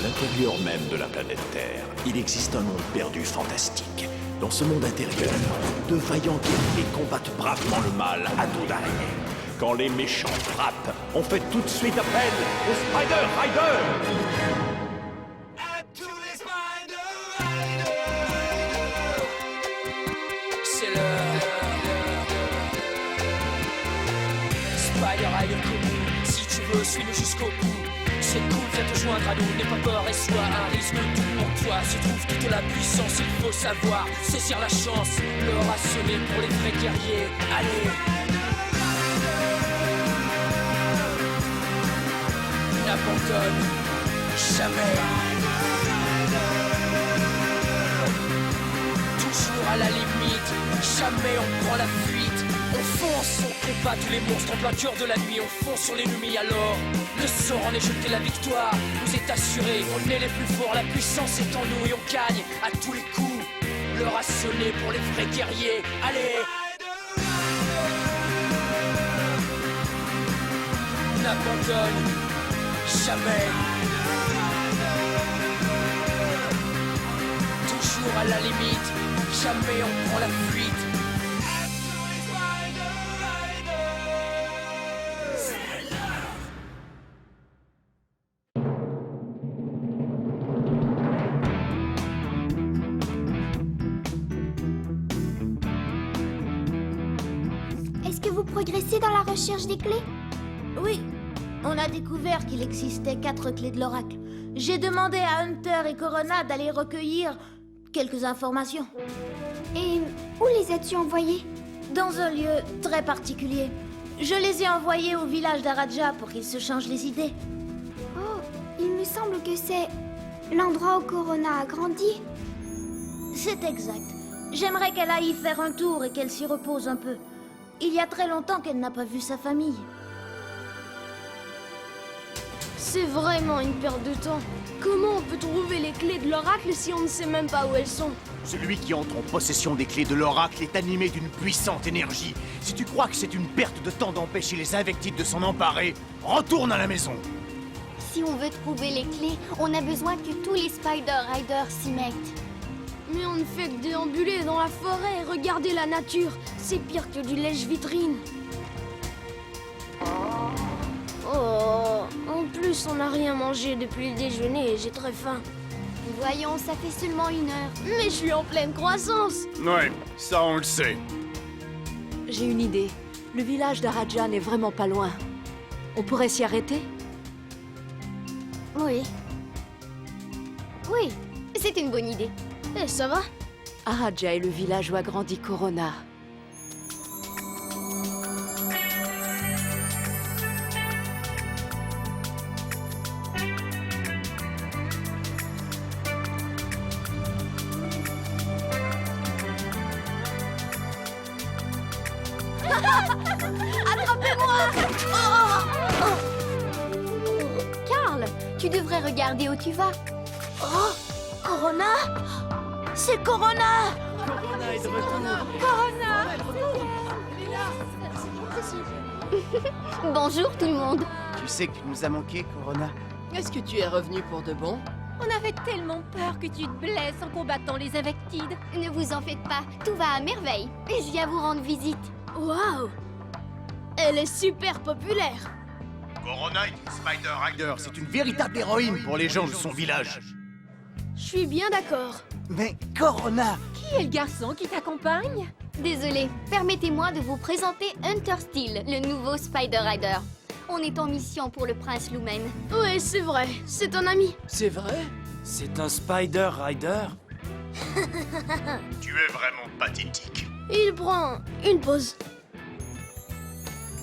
l'intérieur même de la planète Terre, il existe un monde perdu fantastique. Dans ce monde intérieur, de vaillants guerriers combattent bravement le mal à dos d'araignée. Quand les méchants frappent, on fait tout de suite appel aux Spider Riders. À tous les Spider Riders. C'est l'heure. Spider Rider commun, si tu veux, suis-le jusqu'au bout. C'est cool, viens te joindre à nous, n'aie pas peur et sois un risque. Tout en toi se trouve toute la puissance, il faut savoir saisir la chance. L'heure a sonné pour les vrais guerriers, allez. N'abandonne jamais. Toujours à la limite, jamais on prend la fuite. On fonce, on combat tous les monstres en plein cœur de la nuit. On fonce sur l'ennemi alors, le sort en est jeté, la victoire nous est assurée. On est les plus forts, la puissance est en nous et on gagne à tous les coups. L'heure a sonné pour les vrais guerriers, allez. N'abandonne jamais. Toujours à la limite, jamais on prend la fuite. Est-ce que vous progressez dans la recherche des clés? Oui, on a découvert qu'il existait 4 clés de l'oracle. J'ai demandé à Hunter et Corona d'aller recueillir quelques informations. Et où les as-tu envoyés? Dans un lieu très particulier. Je les ai envoyés au village d'Araja pour qu'ils se changent les idées. Oh, il me semble que c'est l'endroit où Corona a grandi. C'est exact. J'aimerais qu'elle aille y faire un tour et qu'elle s'y repose un peu. Il y a très longtemps qu'elle n'a pas vu sa famille. C'est vraiment une perte de temps. Comment on peut trouver les clés de l'oracle si on ne sait même pas où elles sont? Celui qui entre en possession des clés de l'oracle est animé d'une puissante énergie. Si tu crois que c'est une perte de temps d'empêcher les invectives de s'en emparer, retourne à la maison. Si on veut trouver les clés, on a besoin que tous les Spider Riders s'y mettent. Mais on ne fait que déambuler dans la forêt et regarder la nature. C'est pire que du lèche-vitrine. Oh, en plus, on n'a rien mangé depuis le déjeuner et j'ai très faim. Voyons, ça fait seulement 1 heure. Mais je suis en pleine croissance. Ouais, ça on le sait. J'ai une idée. Le village d'Araja n'est vraiment pas loin. On pourrait s'y arrêter? Oui. Oui, c'est une bonne idée. Eh, ça va? Araja est le village où a grandi Corona. Carl, tu devrais regarder où tu vas. Oh, Corona? C'est Corona! Corona est de retour. Bonjour tout le monde. Tu sais que tu nous as manqué, Corona. Est-ce que tu es revenu pour de bon? On avait tellement peur que tu te blesses en combattant les invectides. Ne vous en faites pas, tout va à merveille. Je viens vous rendre visite. Waouh! Elle est super populaire. Corona est une Spider Rider. C'est une véritable héroïne pour les gens de son village. Je suis bien d'accord. Mais Corona... Qui est le garçon qui t'accompagne? Désolée, permettez-moi de vous présenter Hunter Steel, le nouveau Spider Rider. On est en mission pour le prince Lumen. Oui, c'est vrai, c'est un ami. C'est vrai? C'est un Spider Rider? Tu es vraiment pathétique. Il prend une pause.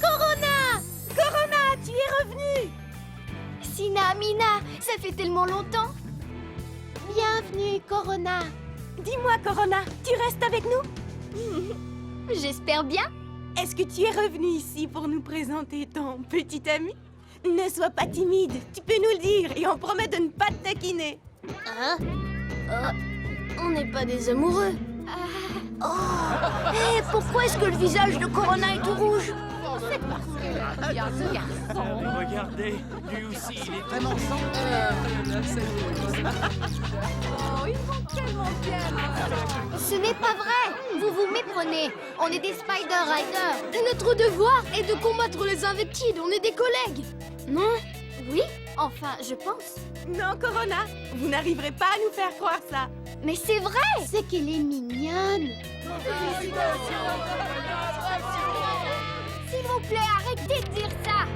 Corona! Corona, tu es revenu! Sina, Mina, ça fait tellement longtemps. Bienvenue, Corona. Dis-moi, Corona, tu restes avec nous? J'espère bien. Est-ce que tu es revenu ici pour nous présenter ton petit ami? Ne sois pas timide, tu peux nous le dire et on promet de ne pas te taquiner. Hein? On n'est pas des amoureux. Hé, pourquoi est-ce que le visage de Corona est tout rouge? bien ce garçon. Regardez, lui aussi, il est Vraiment sans... Oh, ils sont tellement bien. Ce n'est pas vrai. Vous vous méprenez. On est des Spider Riders. Notre devoir est de combattre les Invectides, on est des collègues. Non? Oui, enfin, je pense. Non, Corona, vous n'arriverez pas à nous faire croire ça. Mais c'est vrai. C'est qu'elle est mignonne. S'il vous plaît, arrêtez de dire ça.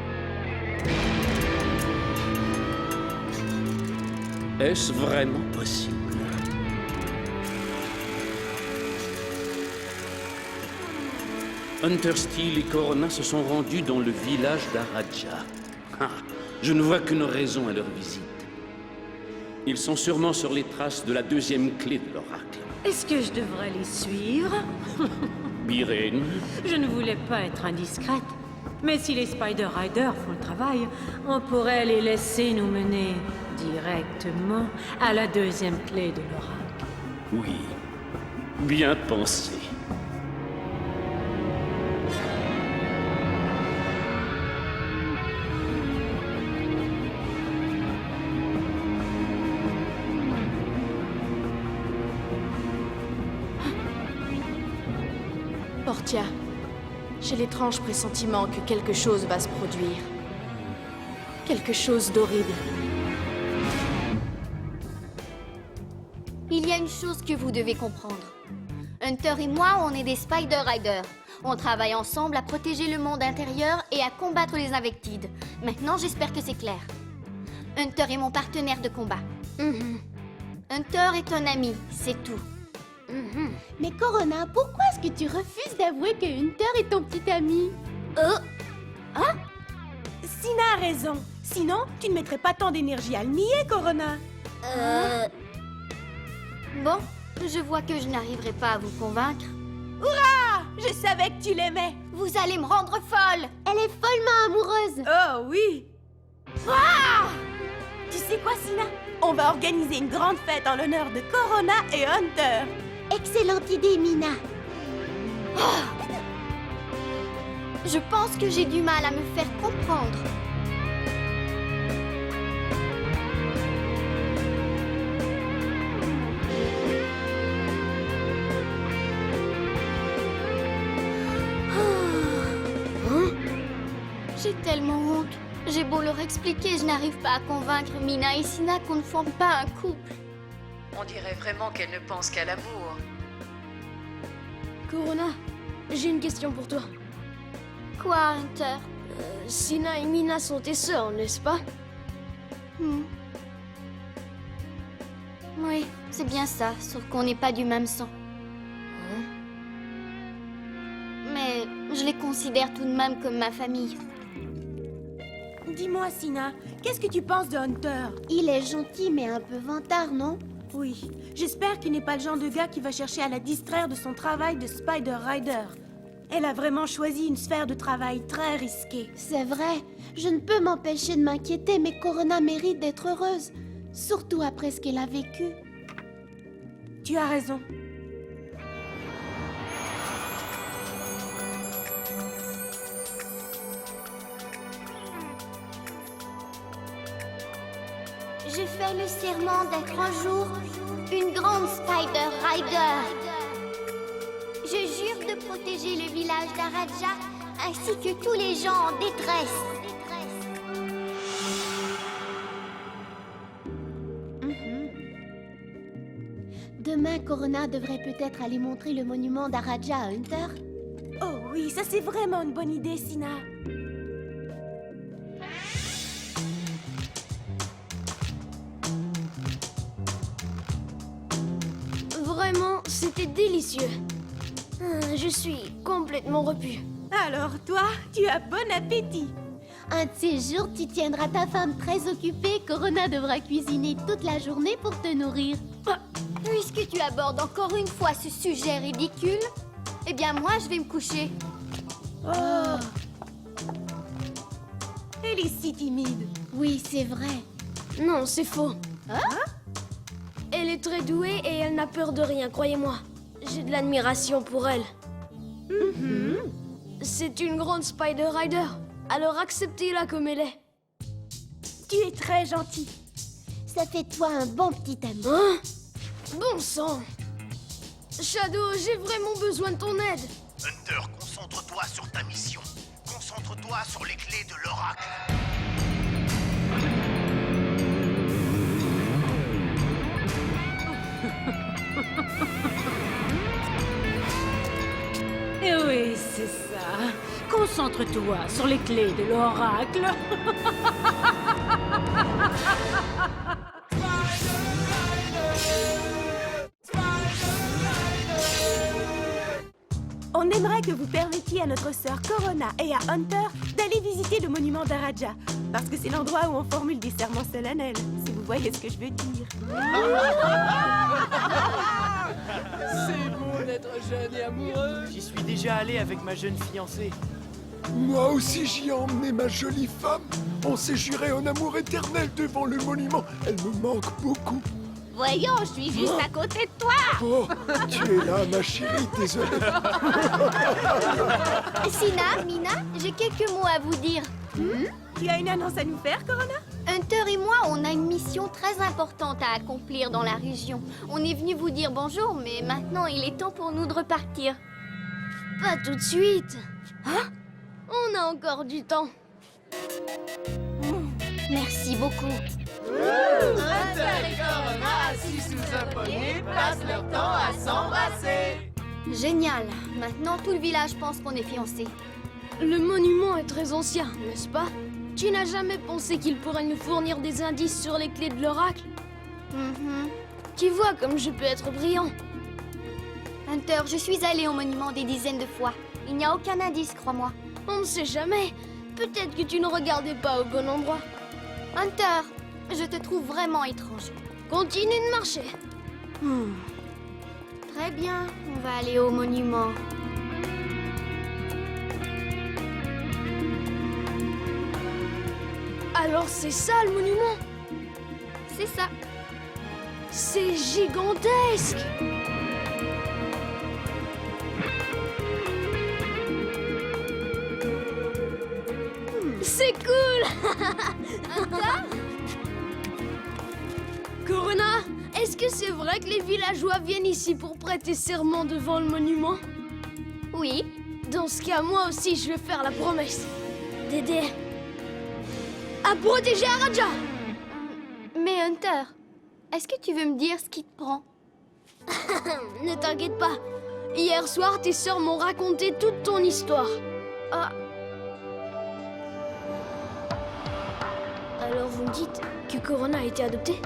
Est-ce vraiment possible? Hunter Steel et Corona se sont rendus dans le village d'Araja. Ah, je ne vois qu'une raison à leur visite. Ils sont sûrement sur les traces de la deuxième clé de l'oracle. Est-ce que je devrais les suivre? Biren, Je ne voulais pas être indiscrète. Mais si les Spider Riders font le travail, on pourrait les laisser nous mener directement à la deuxième clé de l'oracle. oui, bien pensé. Portia, j'ai l'étrange pressentiment que quelque chose va se produire. Quelque chose d'horrible. Il y a une chose que vous devez comprendre. Hunter et moi, on est des Spider Riders. On travaille ensemble à protéger le monde intérieur et à combattre les Invectides. Maintenant, j'espère que c'est clair. Hunter est mon partenaire de combat. Hunter est un ami, c'est tout. Mais Corona, pourquoi est-ce que tu refuses d'avouer que Hunter est ton petit ami? Sina a raison. Sinon, tu ne mettrais pas tant d'énergie à le nier, Corona. Bon, je vois que je n'arriverai pas à vous convaincre. Ah, je savais que tu l'aimais. Vous allez me rendre folle. Elle est follement amoureuse. Oh oui. Tu sais quoi, Sina? On va organiser une grande fête en l'honneur de Corona et Hunter. Excellente idée, Mina. Je pense que j'ai du mal à me faire comprendre. J'ai tellement honte. J'ai beau leur expliquer, je n'arrive pas à convaincre Mina et Sina qu'on ne forme pas un couple. On dirait vraiment qu'elle ne pense qu'à l'amour. Corona, j'ai une question pour toi. Quoi, Hunter? Sina et Mina sont tes sœurs, n'est-ce pas? Oui, c'est bien ça, sauf qu'on n'est pas du même sang. Mais je les considère tout de même comme ma famille. Dis-moi, Sina, qu'est-ce que tu penses de Hunter? Il est gentil, mais un peu vantard, non? Oui, j'espère qu'il n'est pas le genre de gars qui va chercher à la distraire de son travail de Spider Rider. Elle a vraiment choisi une sphère de travail très risquée. C'est vrai. Je ne peux m'empêcher de m'inquiéter, mais Corona mérite d'être heureuse. Surtout après ce qu'elle a vécu. Tu as raison. Je fais le serment d'être un jour une grande Spider Rider. Je jure de protéger le village d'Araja ainsi que tous les gens en détresse. Demain, Corona devrait peut-être aller montrer le monument d'Araja à Hunter. Oh oui, ça c'est vraiment une bonne idée, Sina. Vraiment, c'était délicieux. Je suis complètement repu. Alors toi, tu as bon appétit. Un de ces jours, tu tiendras ta femme très occupée. Corona devra cuisiner toute la journée pour te nourrir. Puisque tu abordes encore une fois ce sujet ridicule, eh bien moi je vais me coucher. Elle est si timide. Oui, c'est vrai. Non, c'est faux. Elle est très douée et elle n'a peur de rien, croyez-moi. J'ai de l'admiration pour elle. C'est une grande Spider Rider. alors acceptez-la comme elle est. Tu es très gentil. Ça fait de toi un bon petit ami. Hein? Bon sang! Shadow, j'ai vraiment besoin de ton aide. Hunter, concentre-toi sur ta mission. Concentre-toi sur les clés de l'oracle. Et oui, c'est ça. Concentre-toi sur les clés de l'oracle. On aimerait que vous permettiez à notre sœur Corona et à Hunter d'aller visiter le monument d'Araja. Parce que c'est l'endroit où on formule des serments solennels, si vous voyez ce que je veux dire. C'est bon d'être jeune et amoureux. J'y suis déjà allé avec ma jeune fiancée. Moi aussi j'y ai emmené ma jolie femme. On s'est juré en amour éternel devant le monument. Elle me manque beaucoup. Voyons, je suis juste à côté de toi. Oh, tu es là, ma chérie, désolé. Sina, Mina, j'ai quelques mots à vous dire. Tu as une annonce à nous faire, Corona? Hunter et moi, on a une mission très importante à accomplir dans la région. On est venu vous dire bonjour, mais maintenant il est temps pour nous de repartir. Pas tout de suite. Hein? On a encore du temps. Merci beaucoup. Hunter et Corona, assis sous un pommier, passent leur temps à s'embrasser. Génial. Maintenant, tout le village pense qu'on est fiancés. Le monument est très ancien, n'est-ce pas? Tu n'as jamais pensé qu'il pourrait nous fournir des indices sur les clés de l'oracle? Tu vois comme je peux être brillant. Hunter, je suis allée au monument des dizaines de fois. Il n'y a aucun indice, crois-moi. On ne sait jamais. Peut-être que tu ne regardais pas au bon endroit. Hunter, je te trouve vraiment étrange. Continue de marcher. Très bien, on va aller au monument. Alors c'est ça le monument? C'est ça. C'est gigantesque! C'est cool! Corona, est-ce que c'est vrai que les villageois viennent ici pour prêter serment devant le monument? Oui. Dans ce cas, moi aussi, je vais faire la promesse d'aider à protéger Araja! Mais Hunter, est-ce que tu veux me dire ce qui te prend? Ne t'inquiète pas. Hier soir, tes sœurs m'ont raconté toute ton histoire. Ah. Alors vous me dites que Corona a été adoptée?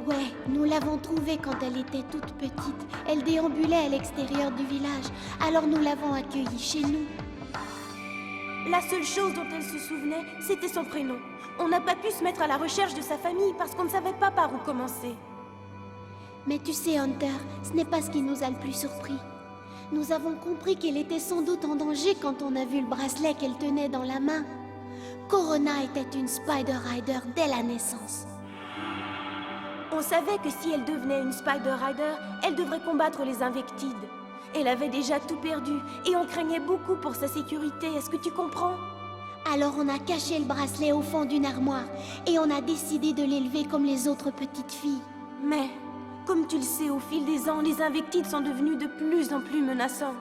Ouais, nous l'avons trouvée quand elle était toute petite. Elle déambulait à l'extérieur du village, alors nous l'avons accueillie chez nous. La seule chose dont elle se souvenait, c'était son prénom. On n'a pas pu se mettre à la recherche de sa famille parce qu'on ne savait pas par où commencer. Mais tu sais, Hunter, ce n'est pas ce qui nous a le plus surpris. Nous avons compris qu'elle était sans doute en danger quand on a vu le bracelet qu'elle tenait dans la main. Corona était une Spider Rider dès la naissance. On savait que si elle devenait une Spider Rider, elle devrait combattre les Invectides. Elle avait déjà tout perdu et on craignait beaucoup pour sa sécurité, est-ce que tu comprends? Alors on a caché le bracelet au fond d'une armoire et on a décidé de l'élever comme les autres petites filles. Mais, comme tu le sais, au fil des ans, les Invectides sont devenus de plus en plus menaçants.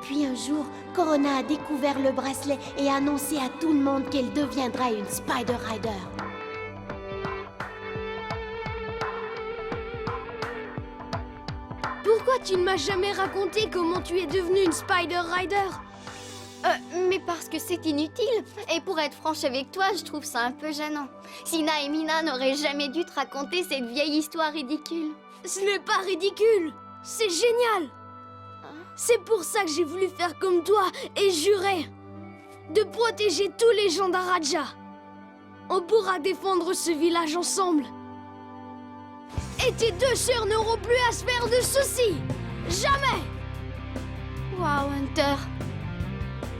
Puis un jour, Corona a découvert le bracelet et a annoncé à tout le monde qu'elle deviendrait une Spider Rider. Pourquoi tu ne m'as jamais raconté comment tu es devenue une Spider Rider? Mais parce que c'est inutile. Et pour être franche avec toi, je trouve ça un peu gênant. Sina et Mina n'auraient jamais dû te raconter cette vieille histoire ridicule. Ce n'est pas ridicule, c'est génial. C'est pour ça que j'ai voulu faire comme toi et jurer de protéger tous les gens d'Araja. On pourra défendre ce village ensemble. Et tes deux sœurs n'auront plus à se faire de soucis. Jamais. Waouh, Hunter.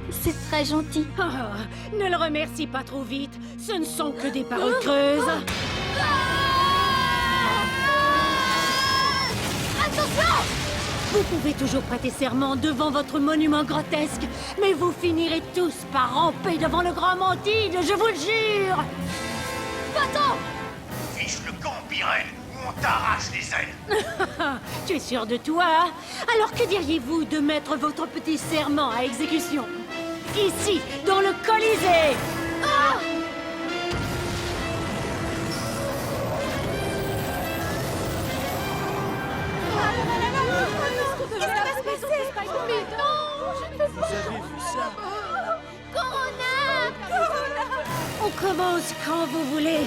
C'est très gentil. Oh, ne le remercie pas trop vite. Ce ne sont que des paroles creuses. Attention! Vous pouvez toujours prêter serment devant votre monument grotesque, mais vous finirez tous par ramper devant le grand Mantide, je vous le jure! Va-t'en! Fiche le camp, Biren, ou on t'arrache les ailes. Tu es sûr de toi, hein? Alors que diriez-vous de mettre votre petit serment à exécution? Ici, dans le Colisée! Ah! On commence quand vous voulez,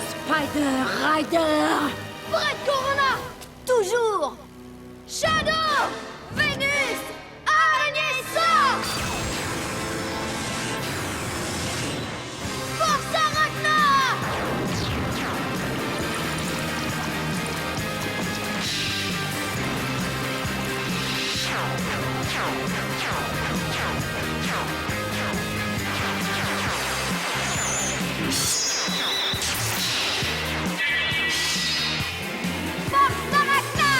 Spider Rider! Prête, Corona! Toujours! Shadow! Vénus! Araignée sort! Force Arachna! Force Arachna!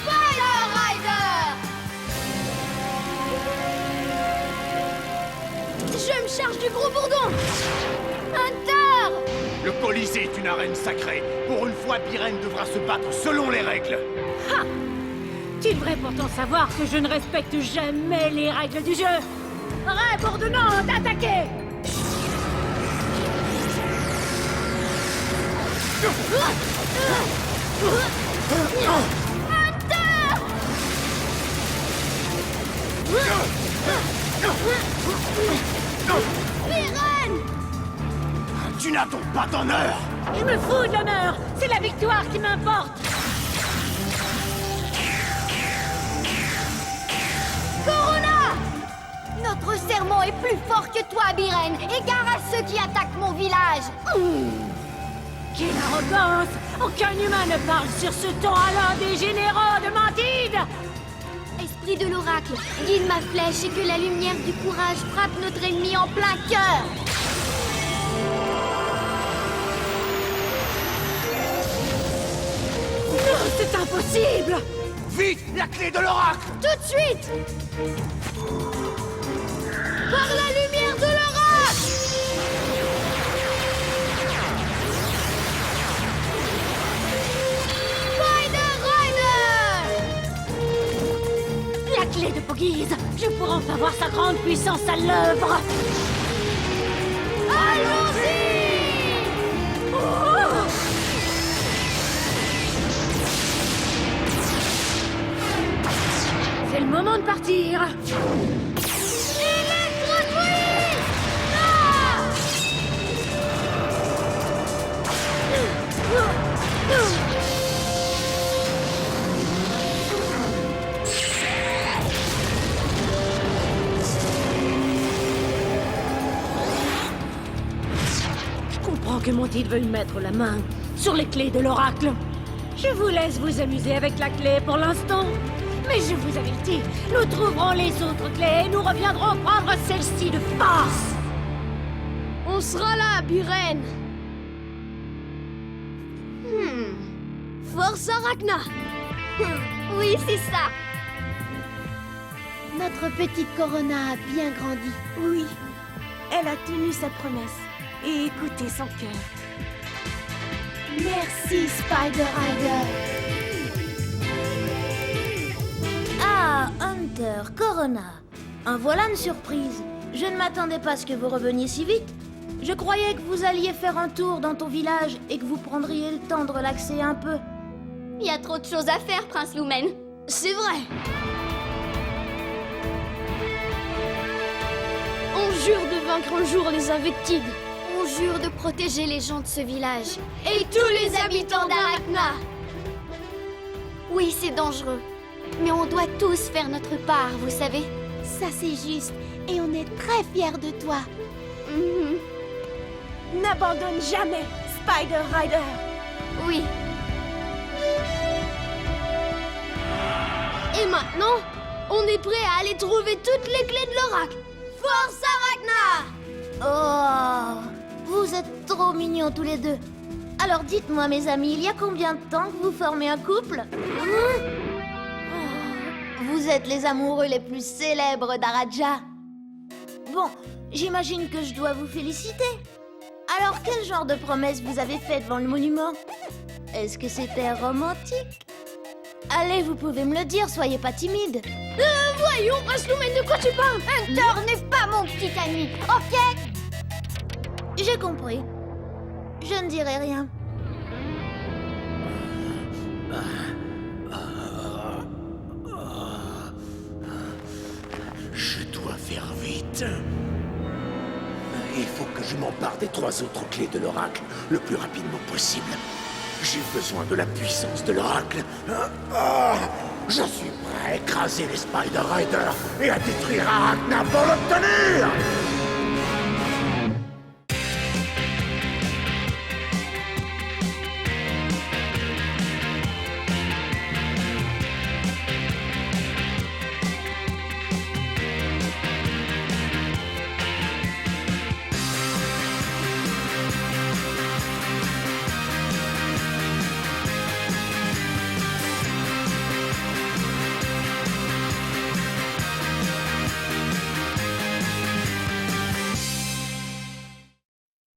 Spider Rider! Je me charge du gros bourdon! Hunter! Le Colisée est une arène sacrée. Pour une fois, Biren devra se battre selon les règles. Ha! Tu devrais pourtant savoir que je ne respecte jamais les règles du jeu! Ray bourdonnant, d'attaquer! Biren! Tu n'as donc pas d'honneur. Je me fous de l'honneur! C'est la victoire qui m'importe! Corona! Notre serment est plus fort que toi, Biren! Égare à ceux qui attaquent mon village! Quelle arrogance! Aucun humain ne parle sur ce ton à l'un des généraux de Mantide! Esprit de l'oracle, guide ma flèche et que la lumière du courage frappe notre ennemi en plein cœur! Non, c'est impossible! Vite, la clé de l'oracle. Tout de suite! Par la lumière de l'oracle! Spider Rider! La clé de Poggis! Je pourrais enfin voir sa grande puissance à l'œuvre! Allons-y! Oh! C'est le moment de partir! Électro-truie! Ah! Je comprends que Mantide veuille mettre la main sur les clés de l'oracle. Je vous laisse vous amuser avec la clé pour l'instant. Mais je vous avertis, nous trouverons les autres clés et nous reviendrons prendre celle-ci de force. On sera là, Biren! Force Arachna! Oui, c'est ça! Notre petite Corona a bien grandi. Oui, elle a tenu sa promesse et écouté son cœur. Merci, Spider Rider. Ah, Hunter, Corona. En voilà une surprise. Je ne m'attendais pas à ce que vous reveniez si vite. Je croyais que vous alliez faire un tour dans ton village et que vous prendriez le temps de relaxer un peu. Il y a trop de choses à faire, Prince Lumen. C'est vrai! On jure de vaincre un jour les Invectides. On jure de protéger les gens de ce village. Et tous les habitants d'Arachna. Oui, c'est dangereux. Mais on doit tous faire notre part, vous savez. Ça, c'est juste. Et on est très fiers de toi. N'abandonne jamais, Spider Rider. Oui. Et maintenant, on est prêt à aller trouver toutes les clés de l'oracle. Force Arachna! Oh, vous êtes trop mignons tous les deux. Alors dites-moi, mes amis, il y a combien de temps que vous formez un couple? Vous êtes les amoureux les plus célèbres d'Araja. Bon, j'imagine que je dois vous féliciter. Alors, quel genre de promesse vous avez fait devant le monument? Est-ce que c'était romantique? Allez, vous pouvez me le dire, soyez pas timide. Voyons, Brassloumen, de quoi tu parles? Hunter n'est pas mon petit ami, ok? J'ai compris. Je ne dirai rien. Je dois faire vite. Il faut que je m'empare des 3 autres clés de l'oracle le plus rapidement possible. J'ai besoin de la puissance de l'oracle. Je suis prêt à écraser les Spider Riders et à détruire Arachna pour l'obtenir!